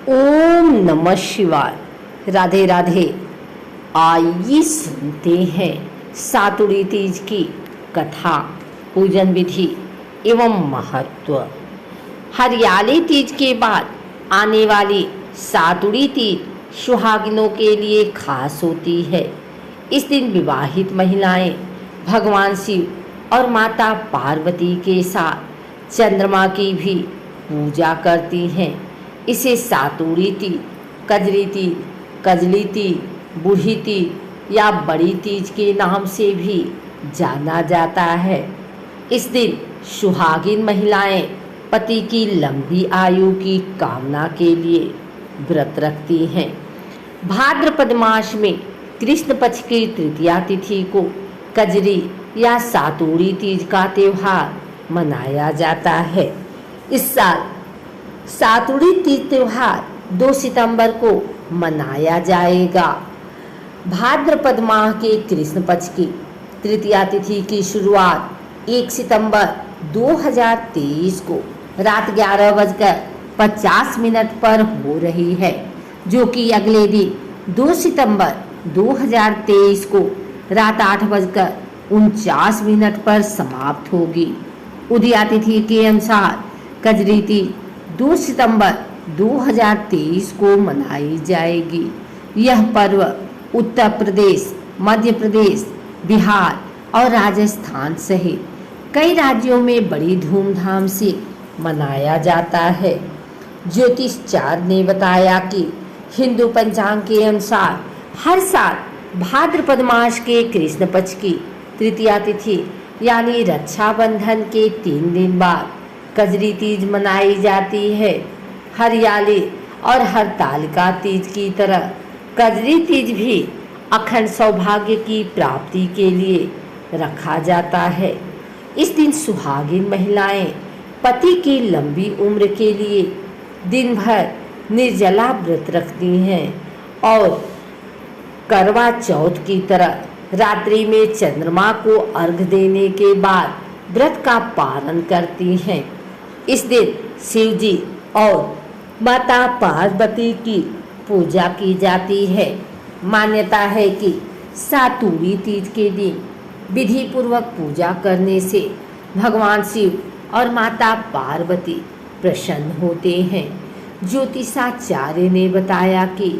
ओम नमः शिवाय। राधे राधे। आइए सुनते हैं सातुड़ी तीज की कथा, पूजन विधि एवं महत्व। हरियाली तीज के बाद आने वाली सातुड़ी तीज सुहागिनों के लिए खास होती है। इस दिन विवाहित महिलाएं भगवान शिव और माता पार्वती के साथ चंद्रमा की भी पूजा करती हैं। इसे सातुड़ी तीज, कजरी तीज, कजली तीज, बूढ़ी तीज या बड़ी तीज के नाम से भी जाना जाता है। इस दिन सुहागिन महिलाएं पति की लंबी आयु की कामना के लिए व्रत रखती हैं। भाद्रपद मास में कृष्ण पक्ष की तृतीया तिथि को कजरी या सातुड़ी तीज का त्योहार मनाया जाता है। इस साल सातुड़ी तीज त्योहार 2 सितंबर को मनाया जाएगा। भाद्रपद माह के कृष्ण पक्ष की तृतीया तिथि की शुरुआत 1 सितंबर 2023 को रात 11:50 पर हो रही है, जो कि अगले दिन 2 सितंबर 2023 को रात 8:49 पर समाप्त होगी। उदया तिथि के अनुसार कजरी तीज 2 सितंबर 2023 को मनाई जाएगी। यह पर्व उत्तर प्रदेश, मध्य प्रदेश, बिहार और राजस्थान सहित कई राज्यों में बड़ी धूमधाम से मनाया जाता है। ज्योतिषाचार्य ने बताया कि हिंदू पंचांग के अनुसार हर साल भाद्रपद मास के कृष्ण पक्ष की तृतीया तिथि यानी रक्षाबंधन के 3 दिन बाद कजरी तीज मनाई जाती है। हरियाली और हरतालिका तीज की तरह कजरी तीज भी अखंड सौभाग्य की प्राप्ति के लिए रखा जाता है। इस दिन सुहागिन महिलाएं पति की लंबी उम्र के लिए दिन भर निर्जला व्रत रखती हैं और करवा चौथ की तरह रात्रि में चंद्रमा को अर्घ देने के बाद व्रत का पालन करती हैं। इस दिन शिव जी और माता पार्वती की पूजा की जाती है। मान्यता है कि सातुड़ी तीज के दिन विधि पूर्वक पूजा करने से भगवान शिव और माता पार्वती प्रसन्न होते हैं। ज्योतिषाचार्य ने बताया कि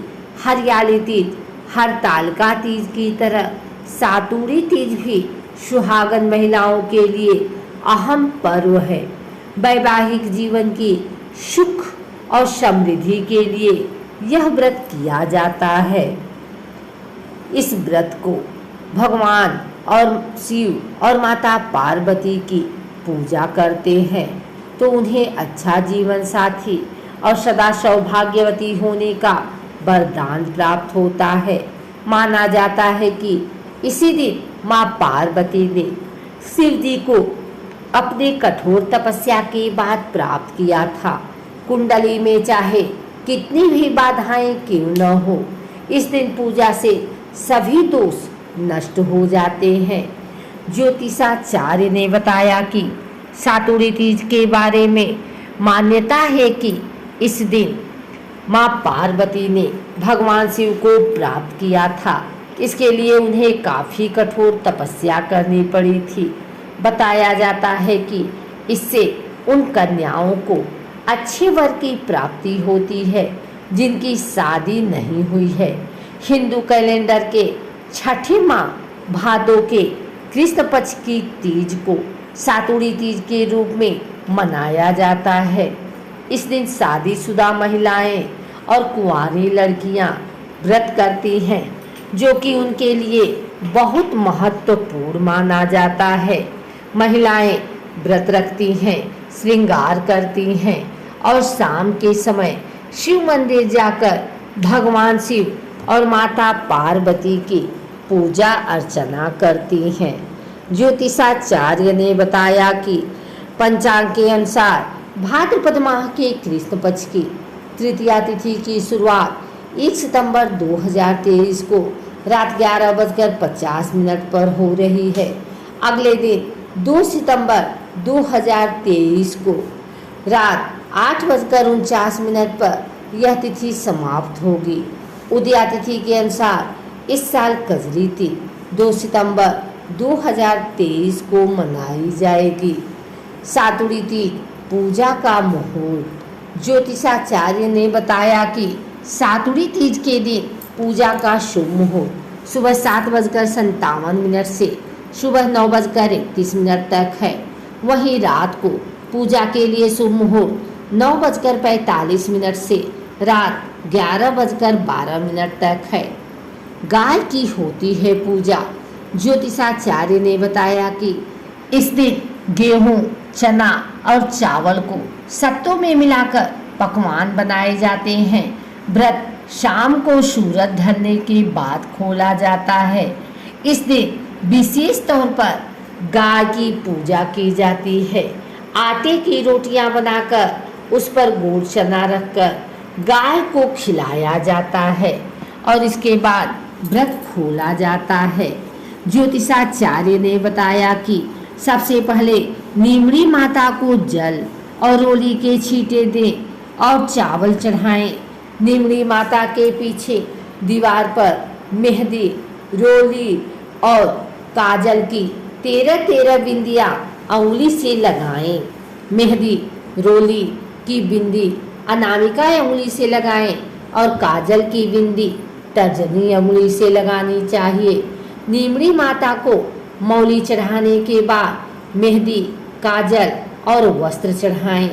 हरियाली तीज हरतालिका तीज की तरह सातुड़ी तीज भी सुहागन महिलाओं के लिए अहम पर्व है। वैवाहिक जीवन की सुख और समृद्धि के लिए यह व्रत किया जाता है। इस व्रत को भगवान और शिव और माता पार्वती की पूजा करते हैं तो उन्हें अच्छा जीवन साथी और सदा सौभाग्यवती होने का वरदान प्राप्त होता है। माना जाता है कि इसी दिन माँ पार्वती ने शिव जी को अपने कठोर तपस्या के बाद प्राप्त किया था। कुंडली में चाहे कितनी भी बाधाएं क्यों न हो, इस दिन पूजा से सभी दोष नष्ट हो जाते हैं। ज्योतिषाचार्य ने बताया कि सातुड़ी तीज के बारे में मान्यता है कि इस दिन माँ पार्वती ने भगवान शिव को प्राप्त किया था। इसके लिए उन्हें काफ़ी कठोर तपस्या करनी पड़ी थी। बताया जाता है कि इससे उन कन्याओं को अच्छे वर की प्राप्ति होती है जिनकी शादी नहीं हुई है। हिंदू कैलेंडर के छठे माह भादो के कृष्ण पक्ष की तीज को सातुड़ी तीज के रूप में मनाया जाता है। इस दिन शादीशुदा महिलाएं और कुंवारी लड़कियां व्रत करती हैं, जो कि उनके लिए बहुत महत्वपूर्ण माना जाता है। महिलाएं व्रत रखती हैं, श्रृंगार करती हैं और शाम के समय शिव मंदिर जाकर भगवान शिव और माता पार्वती की पूजा अर्चना करती हैं। ज्योतिषाचार्य ने बताया कि पंचांग के अनुसार भाद्रपद माह के कृष्ण पक्ष की तृतीया तिथि की शुरुआत 1 सितंबर 2023 को रात 11:50 पर हो रही है। अगले दिन 2 सितंबर 2023 को रात 8:49 पर यह तिथि समाप्त होगी। उदया तिथि के अनुसार इस साल कजरी तिथि 2 सितंबर 2023 को मनाई जाएगी। सातुड़ी तिथि पूजा का मुहूर्त। ज्योतिषाचार्य ने बताया कि सातुड़ी तीज के दिन पूजा का शुभ मुहूर्त सुबह 7:57 से सुबह 9:31 तक है। वहीं रात को पूजा के लिए शुभ मुहूर्त 9:45 से रात 11:12 तक है। गाय की होती है पूजा। ज्योतिषाचार्य ने बताया कि इस दिन गेहूं, चना और चावल को सत्तू में मिलाकर पकवान बनाए जाते हैं। व्रत शाम को सूरज ढलने के बाद खोला जाता है। इस दिन विशेष तौर पर गाय की पूजा की जाती है। आटे की रोटियां बनाकर उस पर गुड़ चना रखकर गाय को खिलाया जाता है और इसके बाद व्रत खोला जाता है। ज्योतिषाचार्य ने बताया कि सबसे पहले नीमड़ी माता को जल और रोली के छींटे दें और चावल चढ़ाएं। नीमड़ी माता के पीछे दीवार पर मेहंदी, रोली और काजल की 13 बिंदियां अंगुली से लगाएं। मेहंदी, रोली की बिंदी अनामिका अंगुली से लगाएं और काजल की बिंदी तर्जनी अंगुली से लगानी चाहिए। नीमड़ी माता को मौली चढ़ाने के बाद मेहंदी, काजल और वस्त्र चढ़ाएं।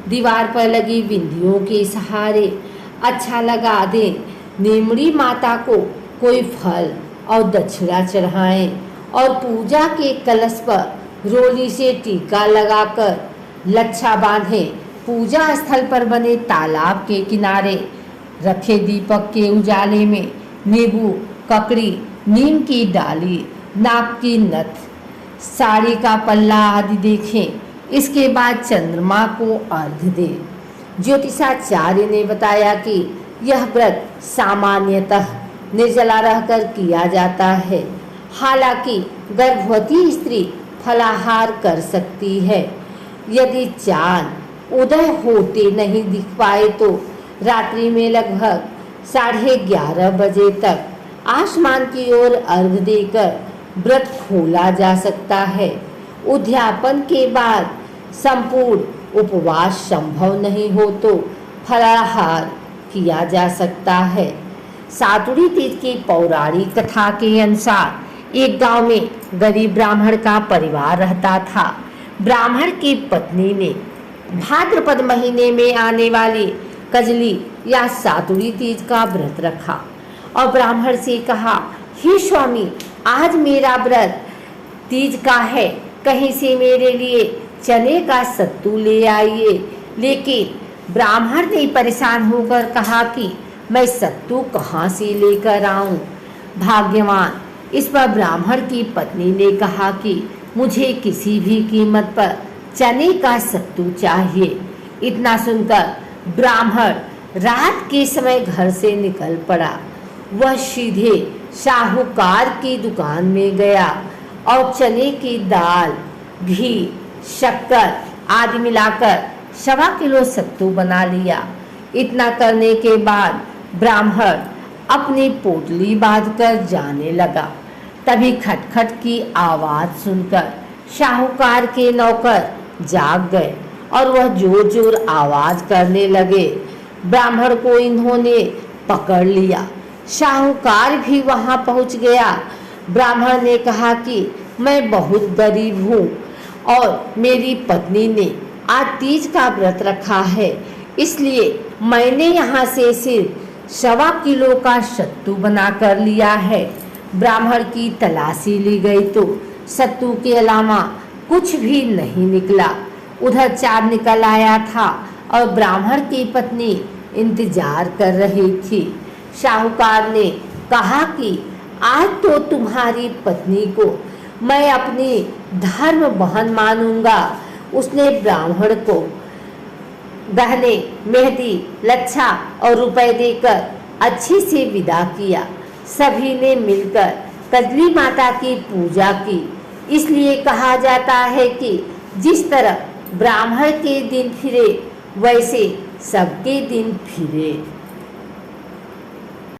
दीवार पर लगी बिंदियों के सहारे अच्छा लगा दें। नीमड़ी माता को कोई फल और दक्षिणा चढ़ाएं और पूजा के कलश पर रोली से टीका लगाकर लच्छा बांधें। पूजा स्थल पर बने तालाब के किनारे रखे दीपक के उजाले में नींबू, ककड़ी, नीम की डाली, नाक की नथ, साड़ी का पल्ला आदि देखें। इसके बाद चंद्रमा को अर्घ्य दें। ज्योतिषाचार्य ने बताया कि यह व्रत सामान्यतः निर्जला रहकर किया जाता है। हालांकि गर्भवती स्त्री फलाहार कर सकती है। यदि चांद उदय होते नहीं दिख पाए तो रात्रि में लगभग 11:30 बजे तक आसमान की ओर अर्घ्य देकर व्रत खोला जा सकता है। उद्यापन के बाद संपूर्ण उपवास संभव नहीं हो तो फलाहार किया जा सकता है। सातुड़ी तीज की पौराणिक कथा के अनुसार एक गांव में गरीब ब्राह्मण का परिवार रहता था। ब्राह्मण की पत्नी ने भाद्रपद महीने में आने वाली कजली या सातुड़ी तीज का व्रत रखा और ब्राह्मण से कहा, हे स्वामी, आज मेरा व्रत तीज का है, कहीं से मेरे लिए चने का सत्तू ले आइए। लेकिन ब्राह्मण ने परेशान होकर कहा कि मैं सत्तू कहाँ से लेकर आऊं। भाग्यवान इस पर ब्राह्मण की पत्नी ने कहा कि मुझे किसी भी कीमत पर चने का सत्तू चाहिए। इतना सुनकर ब्राह्मण रात के समय घर से निकल पड़ा। वह सीधे साहूकार की दुकान में गया और चने की दाल, घी, शक्कर आदि मिलाकर 1.25 किलो सत्तू बना लिया। इतना करने के बाद ब्राह्मण अपनी पोटली बांधकर जाने लगा। तभी खटखट की आवाज सुनकर साहूकार के नौकर जाग गए और वह जोर जोर आवाज करने लगे। ब्राह्मण को इन्होंने पकड़ लिया। साहूकार भी वहां पहुंच गया। ब्राह्मण ने कहा कि मैं बहुत गरीब हूँ और मेरी पत्नी ने आज तीज का व्रत रखा है, इसलिए मैंने यहाँ से सिर्फ 1.25 किलो का सत्तू बना कर लिया है। ब्राह्मण की तलाशी ली गई तो सत्तू के अलावा कुछ भी नहीं निकला। उधर चाँद निकल आया था और ब्राह्मण की पत्नी इंतजार कर रही थी। साहूकार ने कहा कि आज तो तुम्हारी पत्नी को मैं अपनी धर्म बहन मानूंगा। उसने ब्राह्मण को गहने, मेहंदी, लच्छा और रुपए देकर अच्छे से विदा किया। सभी ने मिलकर कजली माता की पूजा की। इसलिए कहा जाता है कि जिस तरह ब्राह्मण के दिन फिरे वैसे सबके दिन फिरे।